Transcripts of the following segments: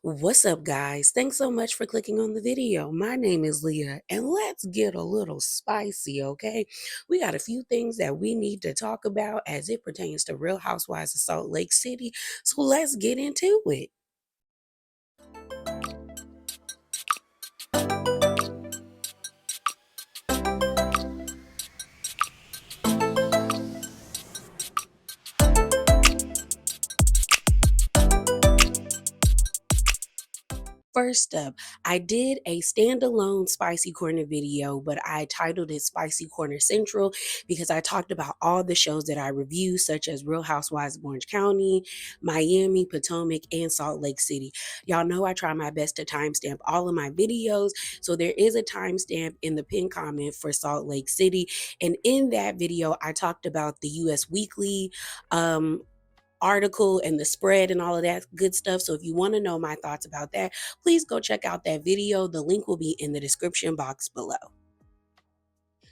What's up, guys? Thanks so much for clicking on the video. My name is Leah, and let's get a little spicy, okay? We got a few things that we need to talk about as it pertains to Real Housewives of Salt Lake City, so let's get into it. First up, I did a standalone Spicy Corner video, but I titled it Spicy Corner Central because I talked about all the shows that I review, such as Real Housewives of Orange County, Miami, Potomac, and Salt Lake City. Y'all know I try my best to timestamp all of my videos, so there is a timestamp in the pinned comment for Salt Lake City. And in that video, I talked about the US Weekly article and the spread and all of that good stuff. So if you want to know my thoughts about that, please go check out that video. The link will be in the description box below.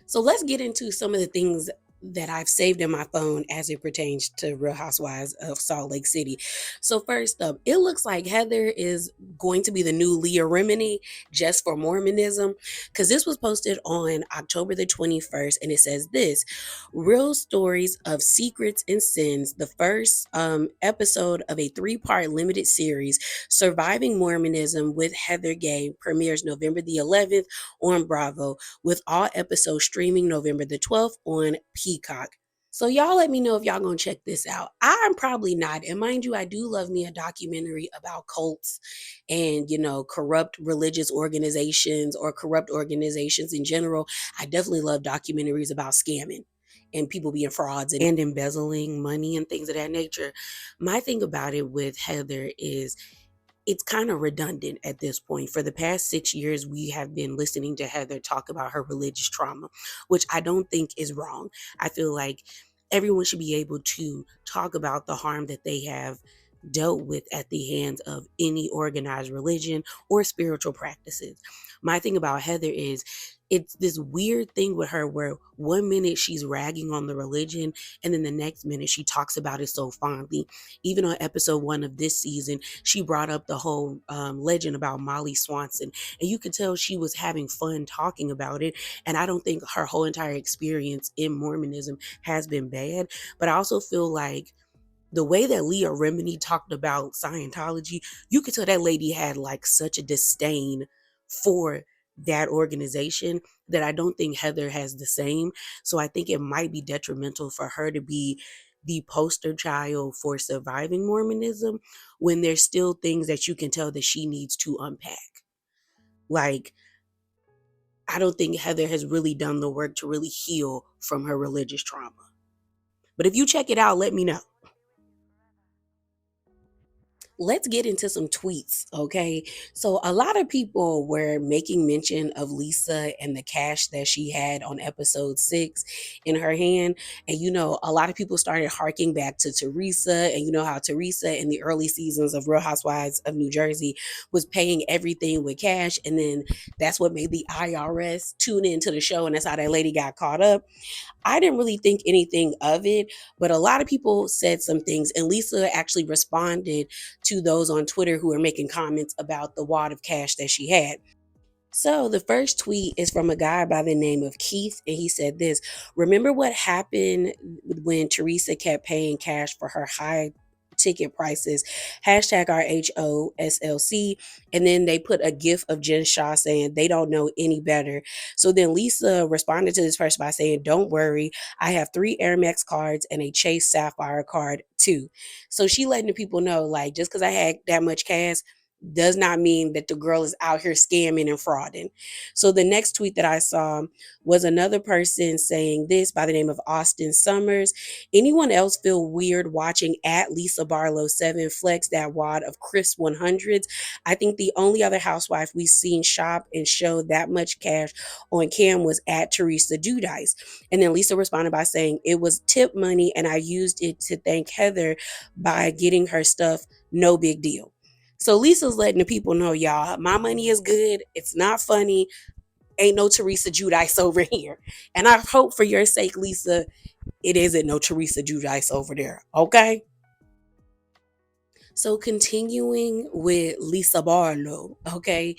So let's get into some of the things that I've saved in my phone as it pertains to Real Housewives of Salt Lake City. So first up, it looks like Heather is going to be the new Leah Remini just for Mormonism, because this was posted on October the 21st, and it says this: Real Stories of Secrets and Sins, the first episode of a three-part limited series, Surviving Mormonism with Heather Gay, premieres November the 11th on Bravo, with all episodes streaming November the 12th on Peacock. So y'all let me know if y'all gonna check this out. I'm probably not. And mind you, I do love me a documentary about cults and, corrupt religious organizations or corrupt organizations in general. I definitely love documentaries about scamming and people being frauds and embezzling money and things of that nature. My thing about it with Heather is it's kind of redundant at this point. For the past 6 years, we have been listening to Heather talk about her religious trauma, which I don't think is wrong. I feel like everyone should be able to talk about the harm that they have dealt with at the hands of any organized religion or spiritual practices. My thing about Heather is it's this weird thing with her where one minute she's ragging on the religion and then the next minute she talks about it so fondly. Even on episode 1 of this season, she brought up the whole legend about Molly Swanson, and you could tell she was having fun talking about it. And I don't think her whole entire experience in Mormonism has been bad, but I also feel like the way that Leah Remini talked about Scientology, you could tell that lady had like such a disdain for that organization that I don't think Heather has the same. So I think it might be detrimental for her to be the poster child for surviving Mormonism when there's still things that you can tell that she needs to unpack. Like, I don't think Heather has really done the work to really heal from her religious trauma. But if you check it out, let me know. Let's get into some tweets, okay? So a lot of people were making mention of Lisa and the cash that she had on episode 6 in her hand. And a lot of people started harking back to Teresa, and you know how Teresa in the early seasons of Real Housewives of New Jersey was paying everything with cash, and then that's what made the IRS tune into the show, and that's how that lady got caught up. I didn't really think anything of it, but a lot of people said some things, and Lisa actually responded to those on Twitter who were making comments about the wad of cash that she had. So the first tweet is from a guy by the name of Keith, and he said this: Remember what happened when Teresa kept paying cash for her high ticket prices, hashtag RHOSLC, and then they put a gif of Jen Shaw saying they don't know any better. So then Lisa responded to this person by saying, don't worry, I have 3 Air Max cards and a Chase Sapphire card too. So she letting the people know, like, just because I had that much cash does not mean that the girl is out here scamming and frauding. So the next tweet that I saw was another person saying this by the name of Austin Summers. Anyone else feel weird watching at Lisa Barlow 7 flex that wad of crisp 100s? I think the only other housewife we've seen shop and show that much cash on cam was at Teresa Giudice. And then Lisa responded by saying it was tip money and I used it to thank Heather by getting her stuff. No big deal. So Lisa's letting the people know, y'all, my money is good. It's not funny. Ain't no Teresa Giudice over here. And I hope for your sake, Lisa, it isn't no Teresa Giudice over there. Okay? So continuing with Lisa Barlow, okay,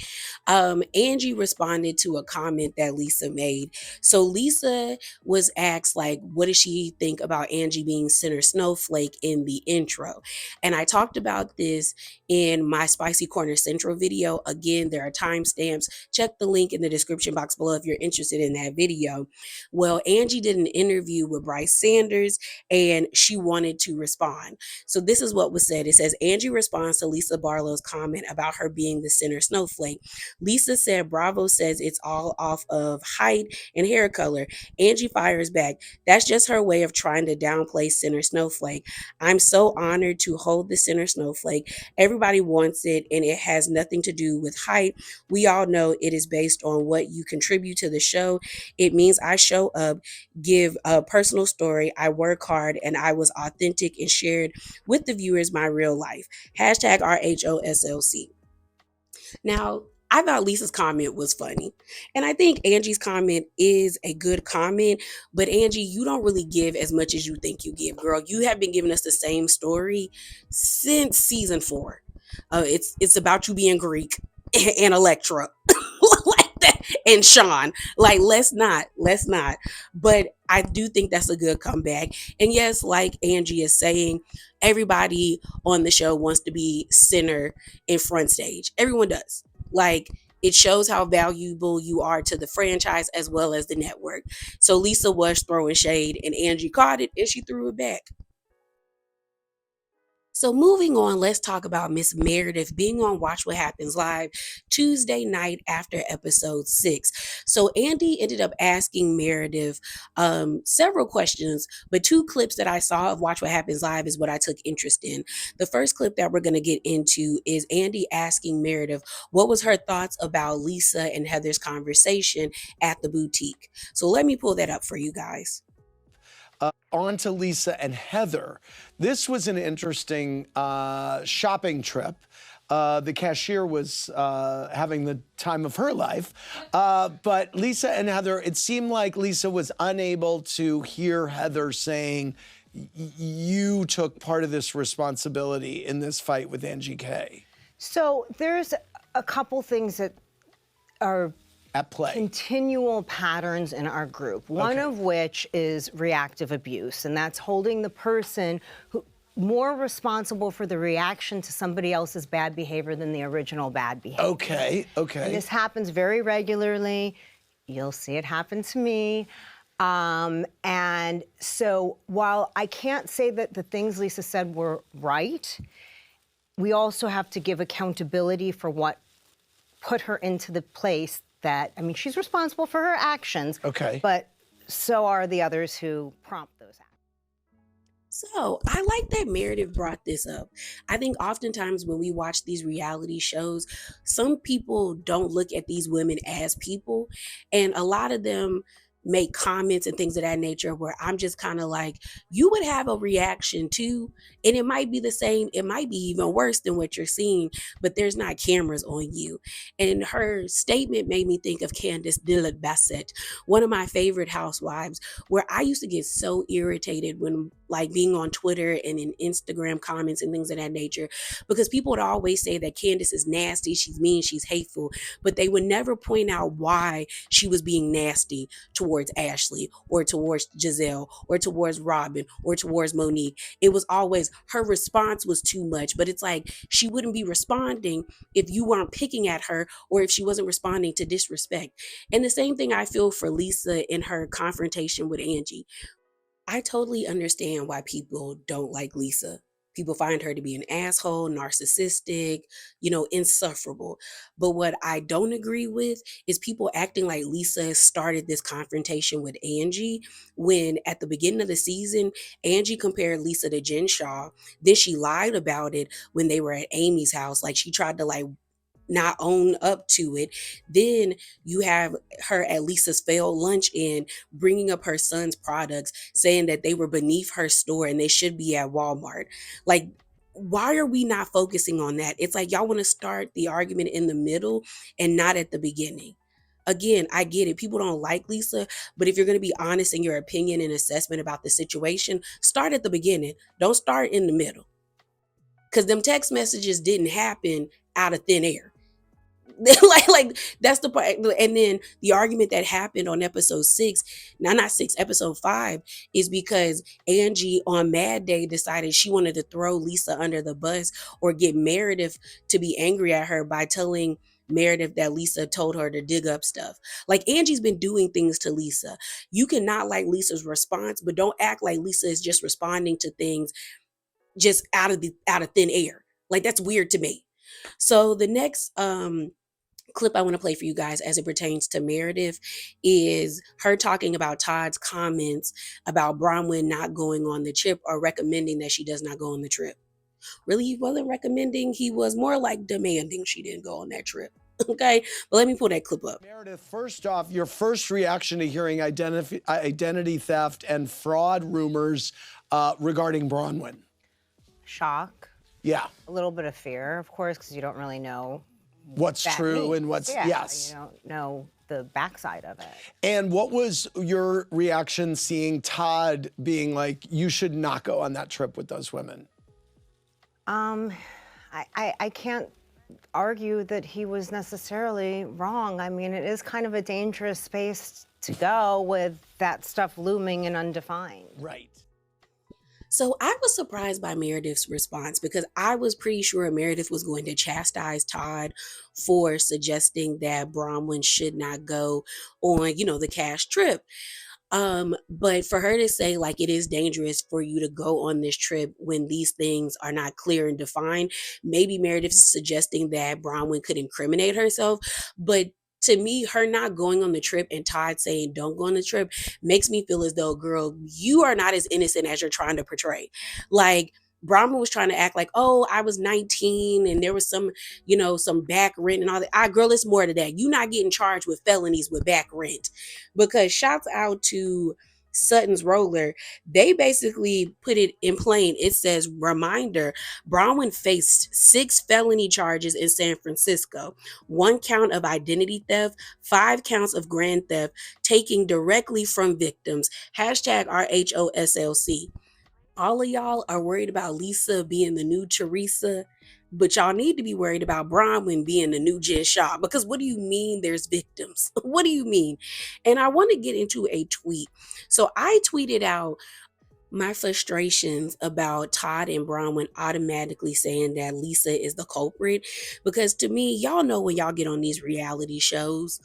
Angie responded to a comment that Lisa made. So Lisa was asked, like, what does she think about Angie being center snowflake in the intro? And I talked about this in my Spicy Corner Central video. Again, there are timestamps. Check the link in the description box below if you're interested in that video. Well, Angie did an interview with Bryce Sanders and she wanted to respond. So this is what was said. It says, Angie responds to Lisa Barlow's comment about her being the center snowflake. Lisa said, Bravo says it's all off of height and hair color. Angie fires back. That's just her way of trying to downplay center snowflake. I'm so honored to hold the center snowflake. Everybody wants it, and it has nothing to do with height. We all know it is based on what you contribute to the show. It means I show up, give a personal story, I work hard, and I was authentic and shared with the viewers my real life. Hashtag RHOSLC. Now, I thought Lisa's comment was funny. And I think Angie's comment is a good comment. But Angie, you don't really give as much as you think you give, girl. You have been giving us the same story since season 4. It's about you being Greek and Electra. Like that. And Sean. Like, let's not. But I do think that's a good comeback. And yes, like Angie is saying, everybody on the show wants to be center in front stage. Everyone does. Like, it shows how valuable you are to the franchise as well as the network. So Lisa was throwing shade and Angie caught it and she threw it back. So moving on, let's talk about Miss Meredith being on Watch What Happens Live Tuesday night after episode 6. So Andy ended up asking Meredith several questions, but 2 clips that I saw of Watch What Happens Live is what I took interest in. The first clip that we're going to get into is Andy asking Meredith what was her thoughts about Lisa and Heather's conversation at the boutique. So let me pull that up for you guys. On to Lisa and Heather. This was an interesting shopping trip. The cashier was having the time of her life. But Lisa and Heather, it seemed like Lisa was unable to hear Heather saying, you took part of this responsibility in this fight with Angie K. So there's a couple things that are at play. Continual patterns in our group. One of which is reactive abuse, and that's holding the person who more responsible for the reaction to somebody else's bad behavior than the original bad behavior. Okay. And this happens very regularly. You'll see it happen to me. And so while I can't say that the things Lisa said were right, we also have to give accountability for what put her into the place that, I mean, she's responsible for her actions, but so are the others who prompt those actions. So I like that Meredith brought this up. I think oftentimes when we watch these reality shows, some people don't look at these women as people, and a lot of them make comments and things of that nature where I'm just kind of like, you would have a reaction too, and it might be the same, it might be even worse than what you're seeing, but there's not cameras on you. And her statement made me think of Candace Dillard Bassett, one of my favorite housewives, where I used to get so irritated when, like, being on Twitter and in Instagram comments and things of that nature, because people would always say that Candace is nasty, she's mean, she's hateful, but they would never point out why she was being nasty towards Ashley or towards Giselle or towards Robin or towards Monique. It was always her response was too much, but it's like she wouldn't be responding if you weren't picking at her or if she wasn't responding to disrespect. And the same thing I feel for Lisa in her confrontation with Angie. I totally understand why people don't like Lisa. People find her to be an asshole, narcissistic, insufferable. But what I don't agree with is people acting like Lisa started this confrontation with Angie when at the beginning of the season, Angie compared Lisa to Jen Shaw. Then she lied about it when they were at Amy's house. Like, she tried to not own up to it. Then you have her at Lisa's failed lunch in bringing up her son's products, saying that they were beneath her store and they should be at Walmart. Like, why are we not focusing on that? It's like y'all want to start the argument in the middle and not at the beginning. Again, I get it. People don't like Lisa, but if you're going to be honest in your opinion and assessment about the situation, start at the beginning. Don't start in the middle. because them text messages didn't happen out of thin air. like that's the part. And then the argument that happened on episode 6, now not 6, episode 5, is because Angie on Mad Day decided she wanted to throw Lisa under the bus or get Meredith to be angry at her by telling Meredith that Lisa told her to dig up stuff. Like, Angie's been doing things to Lisa. You cannot like Lisa's response, but don't act like Lisa is just responding to things just out of thin air. Like, that's weird to me. So the next clip I want to play for you guys as it pertains to Meredith is her talking about Todd's comments about Bronwyn not going on the trip, or recommending that she does not go on the trip. Really, he wasn't recommending, he was more like demanding she didn't go on that trip. Okay, but let me pull that clip up. Meredith, first off, your first reaction to hearing identity theft and fraud rumors regarding Bronwyn? Shock. Yeah. A little bit of fear, of course, because you don't really know what's true means. and what's, yeah, yes. You don't know the backside of it. And what was your reaction seeing Todd being like, you should not go on that trip with those women? I can't argue that he was necessarily wrong. I mean, it is kind of a dangerous space to go with that stuff looming and undefined. Right. So I was surprised by Meredith's response, because I was pretty sure Meredith was going to chastise Todd for suggesting that Bronwyn should not go on, the cash trip. But for her to say, like, it is dangerous for you to go on this trip when these things are not clear and defined, maybe Meredith is suggesting that Bronwyn could incriminate herself. But to me, her not going on the trip and Todd saying don't go on the trip makes me feel as though, girl, you are not as innocent as you're trying to portray. Like, Bronwyn was trying to act like, oh, I was 19 and there was some back rent and all that. Girl, it's more to that. You not getting charged with felonies with back rent. Because shouts out to Sutton's Roller, they basically put it in plain. It says, reminder, Bronwyn faced 6 felony charges in San Francisco, 1 count of identity theft, 5 counts of grand theft, taking directly from victims. Hashtag RHOSLC. All of y'all are worried about Lisa being the new Teresa, but y'all need to be worried about Bronwyn being the new Jen Shaw. Because what do you mean there's victims? What do you mean? And I want to get into a tweet. So I tweeted out my frustrations about Todd and Bronwyn automatically saying that Lisa is the culprit. Because to me, y'all know when y'all get on these reality shows,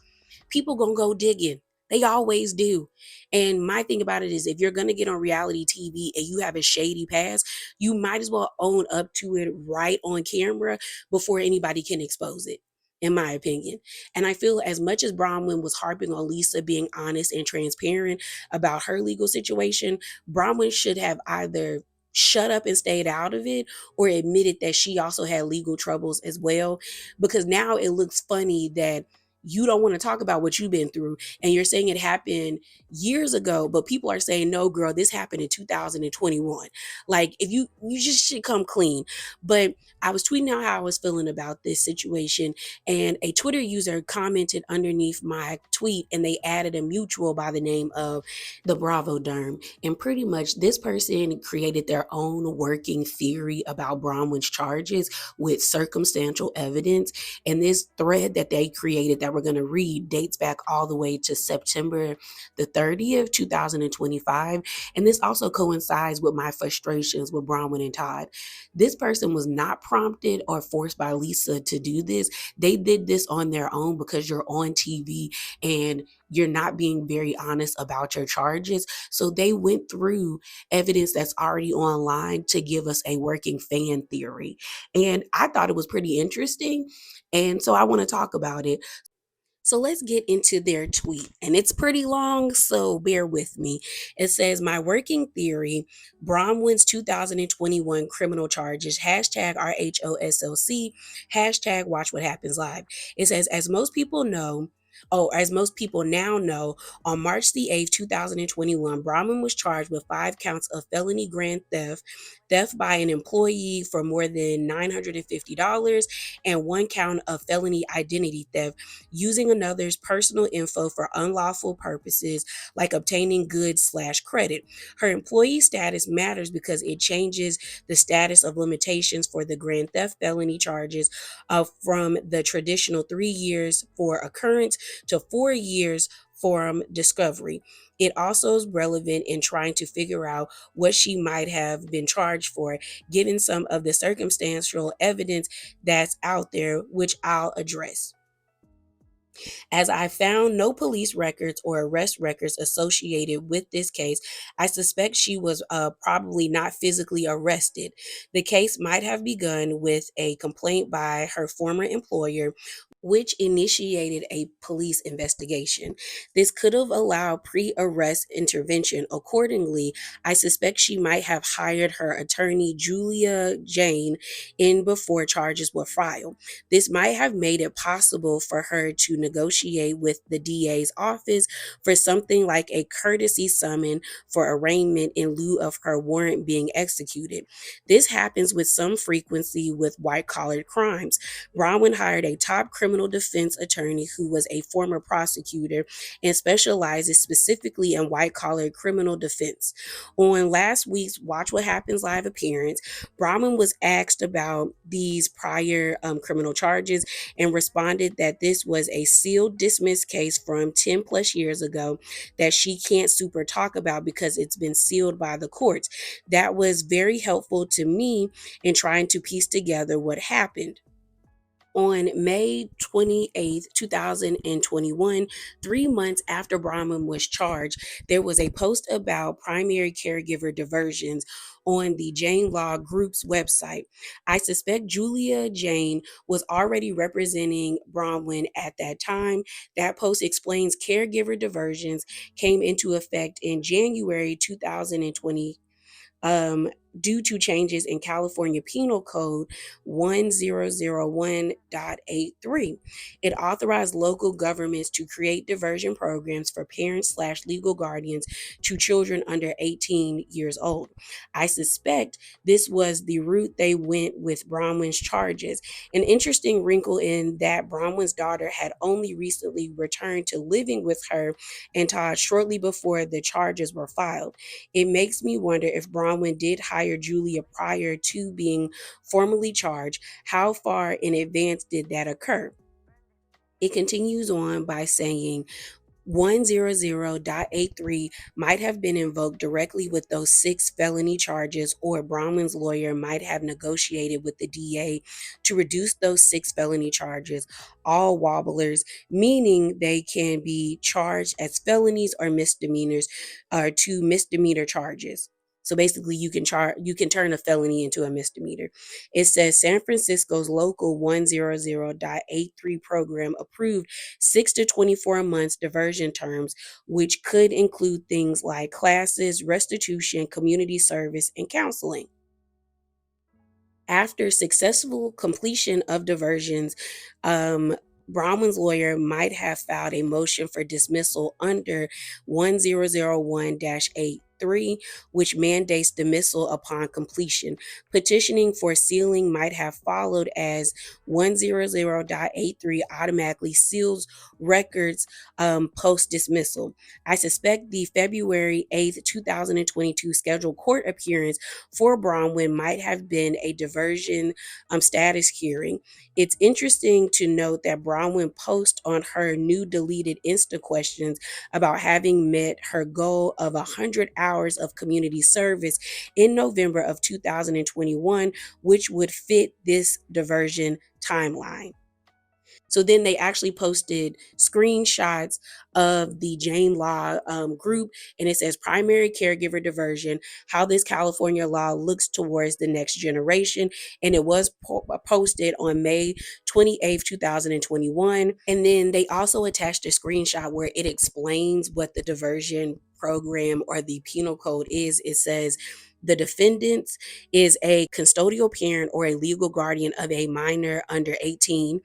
people gonna go digging. They always do. And my thing about it is, if you're going to get on reality TV and you have a shady past, you might as well own up to it right on camera before anybody can expose it, in my opinion. And I feel as much as Bronwyn was harping on Lisa being honest and transparent about her legal situation, Bronwyn should have either shut up and stayed out of it, or admitted that she also had legal troubles as well. Because now it looks funny that you don't want to talk about what you've been through, and you're saying it happened years ago, but people are saying, no, girl, this happened in 2021. Like, if you just should come clean. But I was tweeting out how I was feeling about this situation, and a Twitter user commented underneath my tweet, and they added a mutual by the name of the Bravo Derm. And pretty much this person created their own working theory about Bronwyn's charges with circumstantial evidence. And this thread that they created that we're going to read dates back all the way to September the 30th, 2025. And this also coincides with my frustrations with Bronwyn and Todd. This person was not prompted or forced by Lisa to do this. They did this on their own because you're on TV and you're not being very honest about your charges. So they went through evidence that's already online to give us a working fan theory. And I thought it was pretty interesting. And so I want to talk about it. So let's get into their tweet. And it's pretty long, so bear with me. It says, my working theory, Bronwyn's 2021 criminal charges, hashtag RHOSLC, hashtag watch what happens live. It says, as most people now know, on March the 8th, 2021, Bronwyn was charged with 5 counts of felony grand theft, theft by an employee for more than $950, and 1 count of felony identity theft using another's personal info for unlawful purposes like obtaining goods/credit. Her employee status matters because it changes the status of limitations for the grand theft felony charges from the traditional 3 years for occurrence to 4 years from discovery. It also is relevant in trying to figure out what she might have been charged for, given some of the circumstantial evidence that's out there, which I'll address. As I found no police records or arrest records associated with this case, I suspect she was probably not physically arrested. The case might have begun with a complaint by her former employer, which initiated a police investigation. This could have allowed pre arrest intervention. Accordingly, I suspect she might have hired her attorney, Julia Jane, in before charges were filed. This might have made it possible for her to negotiate with the DA's office for something like a courtesy summon for arraignment in lieu of her warrant being executed. This happens with some frequency with white collar crimes. Bronwyn hired a top criminal defense attorney who was a former prosecutor and specializes specifically in white collar criminal defense. On last week's Watch What Happens Live appearance, Bronwyn was asked about these prior criminal charges and responded that this was a sealed dismissed case from 10 plus years ago that she can't super talk about because it's been sealed by the courts. That was very helpful to me in trying to piece together what happened. On May 28th, 2021, 3 months after Bronwyn was charged, there was a post about primary caregiver diversions on the Jane Law Group's website. I suspect Julia Jane was already representing Bronwyn at that time. That post explains caregiver diversions came into effect in January 2020 due to changes in California Penal Code 1001.83. It authorized local governments to create diversion programs for parents/legal guardians to children under 18 years old. I suspect this was the route they went with Bronwyn's charges. An interesting wrinkle in that Bronwyn's daughter had only recently returned to living with her and Todd shortly before the charges were filed. It makes me wonder if Bronwyn did hire Julia prior to being formally charged. How far in advance did that occur? It continues on by saying 100.83 might have been invoked directly with those 6 felony charges, or Bronwyn's lawyer might have negotiated with the DA to reduce those 6 felony charges, all wobblers, meaning they can be charged as felonies or misdemeanors, or 2 misdemeanor charges. So basically you can turn a felony into a misdemeanor. It says San Francisco's local 100.83 program approved 6 to 24 months diversion terms, which could include things like classes, restitution, community service, and counseling. After successful completion of diversions, Bronwyn's lawyer might have filed a motion for dismissal under 1001-83, which mandates dismissal upon completion. Petitioning for sealing might have followed, as 100.83 automatically seals records post dismissal. I suspect the February 8th, 2022 scheduled court appearance for Bronwyn might have been a diversion status hearing. It's interesting to note that Bronwyn posts on her new deleted Insta questions about having met her goal of 100 hours of community service in November of 2021, which would fit this diversion timeline. So then they actually posted screenshots of the Jane Law group, and it says primary caregiver diversion, how this California law looks towards the next generation. And it was posted on May 28th, 2021. And then they also attached a screenshot where it explains what the diversion program or the penal code is. It says, the defendants is a custodial parent or a legal guardian of a minor under 18,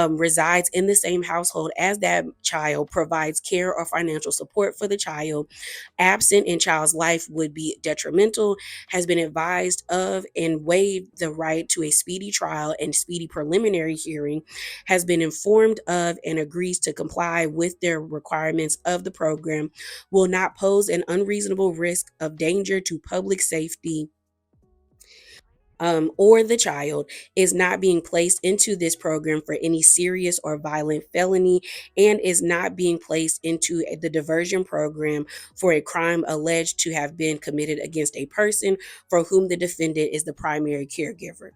resides in the same household as that child, provides care or financial support for the child, absent in child's life would be detrimental, has been advised of and waived the right to a speedy trial and speedy preliminary hearing, has been informed of and agrees to comply with their requirements of the program, will not pose an unreasonable risk of danger to public safety, or the child, is not being placed into this program for any serious or violent felony, and is not being placed into the diversion program for a crime alleged to have been committed against a person for whom the defendant is the primary caregiver.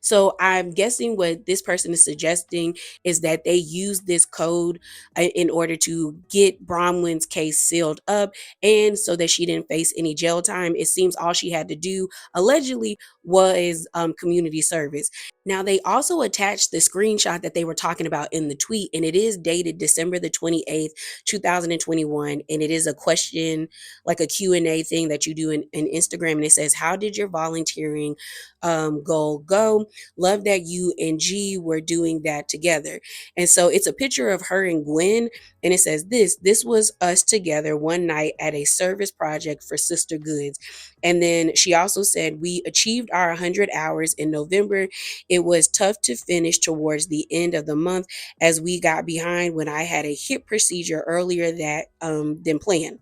So I'm guessing what this person is suggesting is that they used this code in order to get Bronwyn's case sealed up and so that she didn't face any jail time. It seems all she had to do allegedly was community service. Now, they also attached the screenshot that they were talking about in the tweet, and it is dated December the 28th, 2021. And it is a question, like a Q&A thing that you do in Instagram. And it says, how did your volunteering goal go? Love that you and G were doing that together. And so it's a picture of her and Gwen, and it says this was us together one night at a service project for Sister Goods. And then she also said, we achieved our 100 hours in November. It was tough to finish towards the end of the month as we got behind when I had a hip procedure earlier than planned.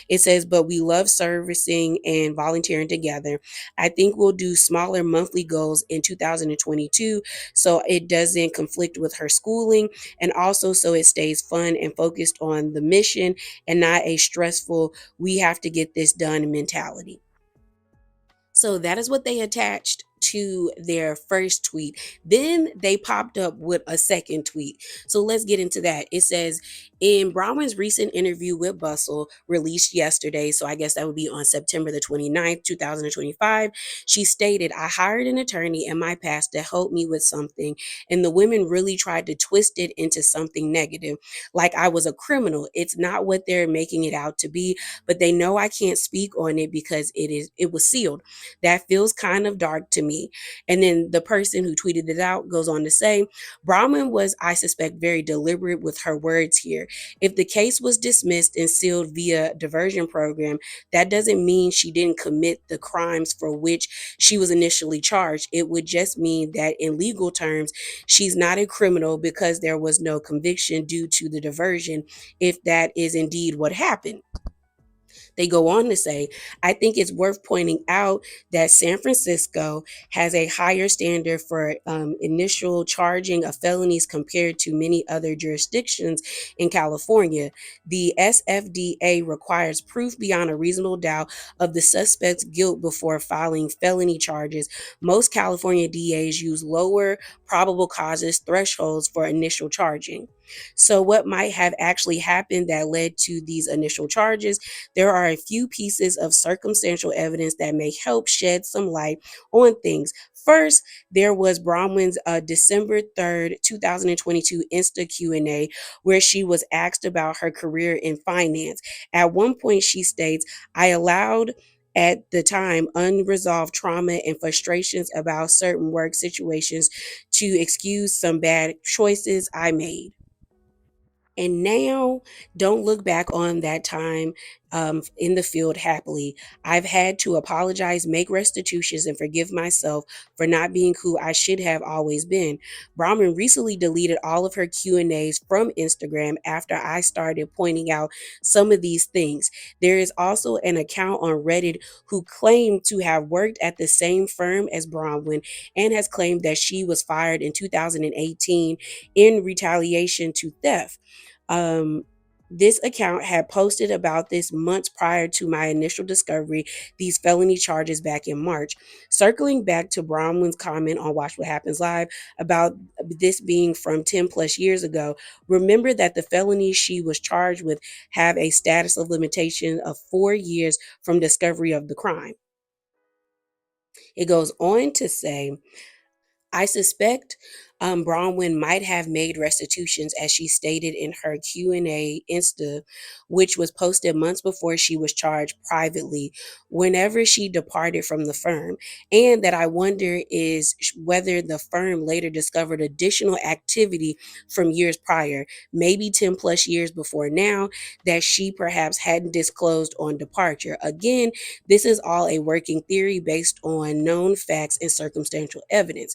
It says, but we love servicing and volunteering together. I think we'll do smaller monthly goals in 2022 so it doesn't conflict with her schooling, and also so it stays fun and focused on the mission and not a stressful, we have to get this done mentality. So that is what they attached to their first tweet. Then they popped up with a second tweet. So let's get into that. It says, in Bronwyn's recent interview with Bustle, released yesterday, so I guess that would be on September the 29th, 2025, she stated, I hired an attorney in my past to help me with something, and the women really tried to twist it into something negative, like I was a criminal. It's not what they're making it out to be, but they know I can't speak on it because it was sealed. That feels kind of dark to me. And then the person who tweeted it out goes on to say, Bronwyn was, I suspect, very deliberate with her words here. If the case was dismissed and sealed via diversion program, that doesn't mean she didn't commit the crimes for which she was initially charged. It would just mean that in legal terms, she's not a criminal because there was no conviction due to the diversion, if that is indeed what happened. They go on to say, I think it's worth pointing out that San Francisco has a higher standard for initial charging of felonies compared to many other jurisdictions in California. The SFDA requires proof beyond a reasonable doubt of the suspect's guilt before filing felony charges. Most California DAs use lower probable causes thresholds for initial charging. So, what might have actually happened that led to these initial charges? There are a few pieces of circumstantial evidence that may help shed some light on things. First, there was Bronwyn's December 3rd, 2022 Insta Q&A where she was asked about her career in finance. At one point, she states, I allowed at the time unresolved trauma and frustrations about certain work situations to excuse some bad choices I made. And now, don't look back on that time in the field happily. I've had to apologize, make restitutions, and forgive myself for not being who I should have always been. Bronwyn recently deleted all of her Q&As from Instagram after I started pointing out some of these things. There is also an account on Reddit who claimed to have worked at the same firm as Bronwyn and has claimed that she was fired in 2018 in retaliation to theft. Um, this account had posted about this months prior to my initial discovery, these felony charges back in March. Circling back to Bronwyn's comment on Watch What Happens Live about this being from 10 plus years ago, remember that the felonies she was charged with have a status of limitation of 4 years from discovery of the crime. It goes on to say, I suspect Bronwyn might have made restitutions, as she stated in her Q&A Insta, which was posted months before she was charged privately, whenever she departed from the firm. And that I wonder is whether the firm later discovered additional activity from years prior, maybe 10 plus years before now, that she perhaps hadn't disclosed on departure. Again, this is all a working theory based on known facts and circumstantial evidence.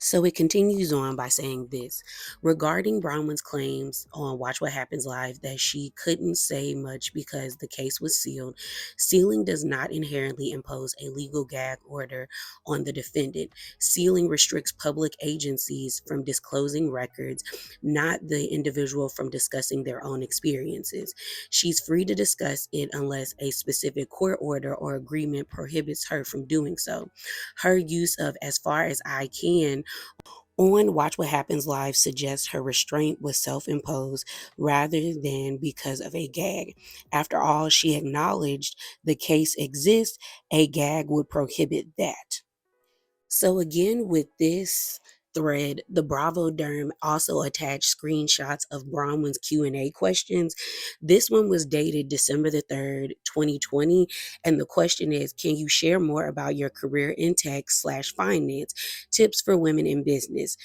So it continues on by saying this regarding Bronwyn's claims on Watch What Happens Live that she couldn't say much because the case was sealed. Sealing does not inherently impose a legal gag order on the defendant. Sealing restricts public agencies from disclosing records, not the individual from discussing their own experiences. She's free to discuss it unless a specific court order or agreement prohibits her from doing so. Her use of "as far as I can" on Watch What Happens Live suggests her restraint was self-imposed rather than because of a gag. After all, she acknowledged the case exists, a gag would prohibit that. So again, with this thread, the Bravo Derm also attached screenshots of Bronwyn's Q&A questions. This one was dated December the 3rd, 2020. And the question is, can you share more about your career in tech/finance, tips for women in business?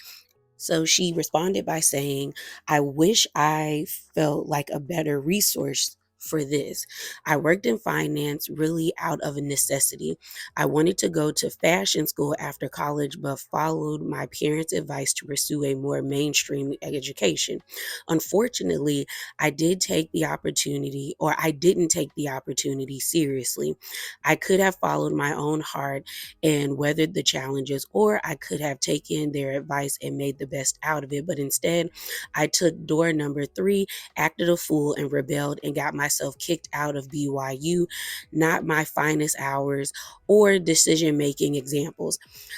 So she responded by saying, I wish I felt like a better resource for this. I worked in finance really out of a necessity. I wanted to go to fashion school after college, but followed my parents' advice to pursue a more mainstream education. Unfortunately, I didn't take the opportunity seriously. I could have followed my own heart and weathered the challenges, or I could have taken their advice and made the best out of it. But instead, I took door number 3, acted a fool, and rebelled and got myself kicked out of BYU, not my finest hours or decision making examples.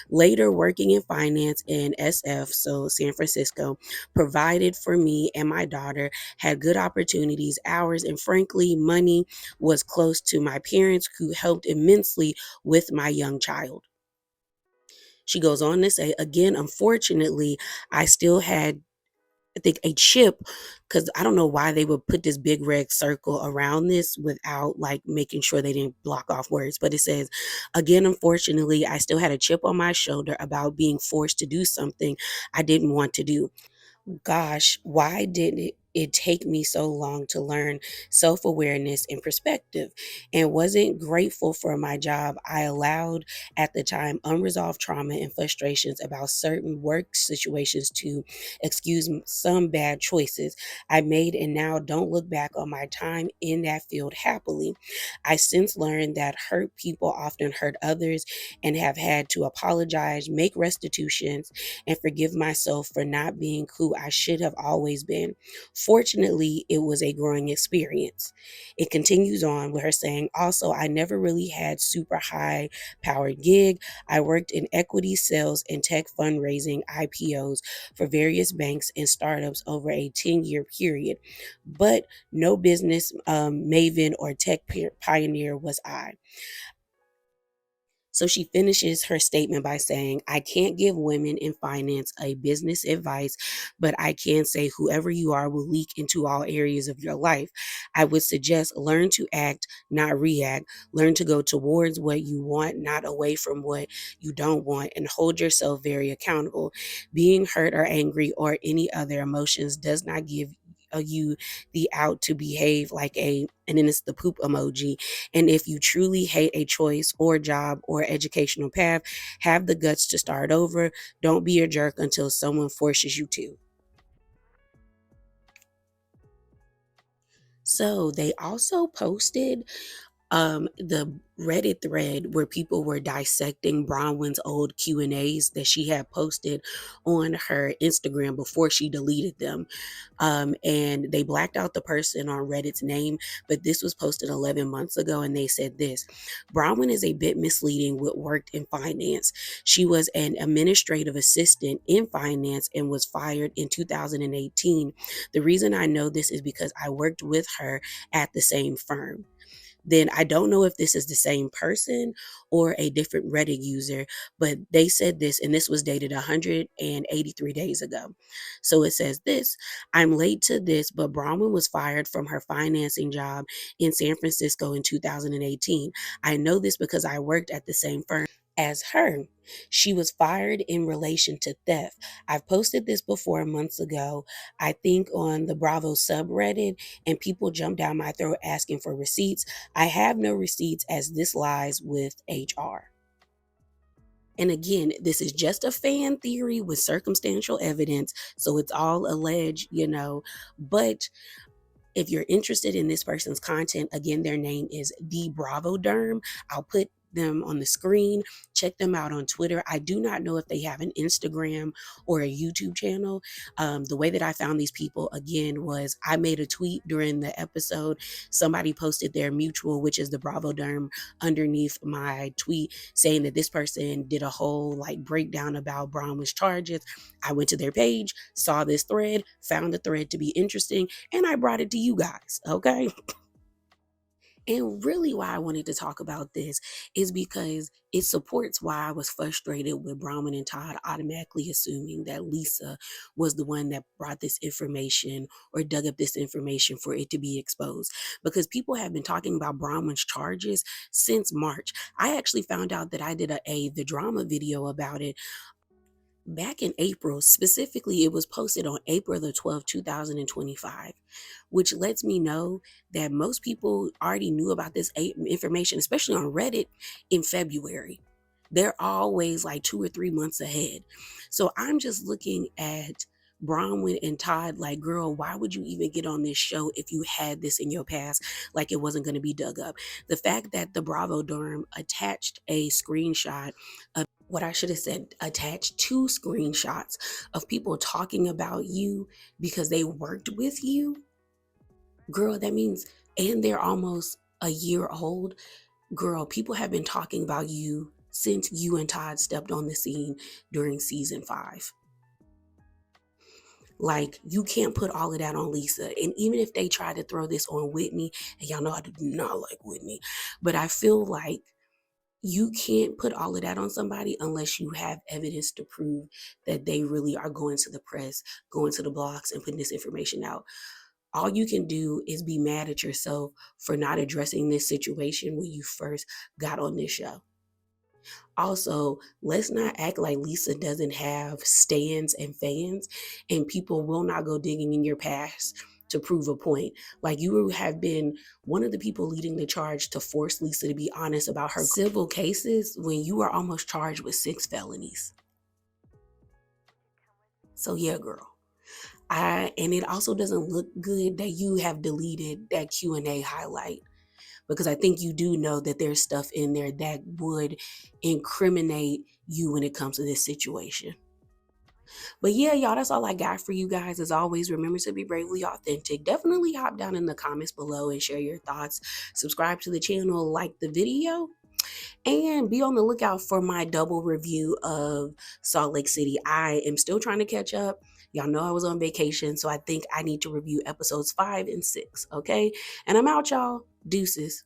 Later, working in finance in SF, so San Francisco, provided for me and my daughter, had good opportunities, hours, and frankly, money, was close to my parents who helped immensely with my young child. She goes on to say, again, unfortunately, I still had, I think, a chip, because I don't know why they would put this big red circle around this without like making sure they didn't block off words. But it says, again, unfortunately, I still had a chip on my shoulder about being forced to do something I didn't want to do. Gosh, why did it take me so long to learn self awareness and perspective? And wasn't grateful for my job. I allowed at the time unresolved trauma and frustrations about certain work situations to excuse some bad choices I made, and now don't look back on my time in that field happily. I since learned that hurt people often hurt others and have had to apologize, make restitutions, and forgive myself for not being who I should have always been. Fortunately, it was a growing experience. It continues on with her saying, also, I never really had super high powered gig. I worked in equity sales and tech fundraising IPOs for various banks and startups over a 10-year period. But no business maven or tech pioneer was I. So she finishes her statement by saying, I can't give women in finance a business advice, but I can say whoever you are will leak into all areas of your life. I would suggest learn to act, not react. Learn to go towards what you want, not away from what you don't want, and hold yourself very accountable. Being hurt or angry or any other emotions does not give you the out to behave like and then it's the poop emoji. And if you truly hate a choice or job or educational path, have the guts to start over. Don't be a jerk until someone forces you to. So they also posted the Reddit thread where people were dissecting Bronwyn's old Q&As that she had posted on her Instagram before she deleted them. And they blacked out the person on Reddit's name, but this was posted 11 months ago, and they said this: Bronwyn is a bit misleading with worked in finance. She was an administrative assistant in finance and was fired in 2018. The reason I know this is because I worked with her at the same firm. then I don't know if this is the same person or a different Reddit user, but they said this, and this was dated 183 days ago. So it says this: I'm late to this, but Bronwyn was fired from her financing job in San Francisco in 2018. I know this because I worked at the same firm as her. She was fired in relation to theft. I've posted this before months ago, I think on the Bravo subreddit, and people jumped down my throat asking for receipts. I have no receipts as this lies with HR. And again, this is just a fan theory with circumstantial evidence, so it's all alleged, but if you're interested in this person's content, again, their name is The Bravo Derm. I'll put them on the screen. Check them out on Twitter. I do not know if they have an Instagram or a YouTube channel. The way that I found these people, again, was I made a tweet during the episode. Somebody posted their mutual, which is the Bravo Derm, underneath my tweet, saying that this person did a whole breakdown about Bronwyn's charges. I went to their page, saw this thread, found the thread to be interesting, and I brought it to you guys, okay? And really why I wanted to talk about this is because it supports why I was frustrated with Bronwyn and Todd automatically assuming that Lisa was the one that brought this information or dug up this information for it to be exposed. Because people have been talking about Bronwyn's charges since March. I actually found out that I did the drama video about it back in April. Specifically, it was posted on April the 12th, 2025, which lets me know that most people already knew about this information, especially on Reddit, in February. They're always 2 or 3 months ahead. So I'm just looking at Bronwyn and Todd girl, why would you even get on this show if you had this in your past, it wasn't going to be dug up? The fact that the Bravo Dorm attached a screenshot of what I should have said, attached 2 screenshots of people talking about you because they worked with you. Girl, that means, and they're almost a year old. Girl, people have been talking about you since you and Todd stepped on the scene during season 5. You can't put all of that on Lisa. And even if they try to throw this on Whitney, and y'all know I do not like Whitney, but I feel like you can't put all of that on somebody unless you have evidence to prove that they really are going to the press, going to the blogs, and putting this information out. All you can do is be mad at yourself for not addressing this situation when you first got on this show. Also, let's not act like Lisa doesn't have stands and fans, and people will not go digging in your past to prove a point. You have been one of the people leading the charge to force Lisa to be honest about her civil cases when you are almost charged with 6 felonies. So yeah, girl. And it also doesn't look good that you have deleted that Q&A highlight, because I think you do know that there's stuff in there that would incriminate you when it comes to this situation. But yeah, y'all, that's all I got for you guys. As always, remember to be bravely authentic. Definitely hop down in the comments below and share your thoughts. Subscribe to the channel, like the video, and be on the lookout for my double review of Salt Lake City. I am still trying to catch up. Y'all know I was on vacation, so I think I need to review episodes 5 and 6, okay? And I'm out, y'all. Deuces.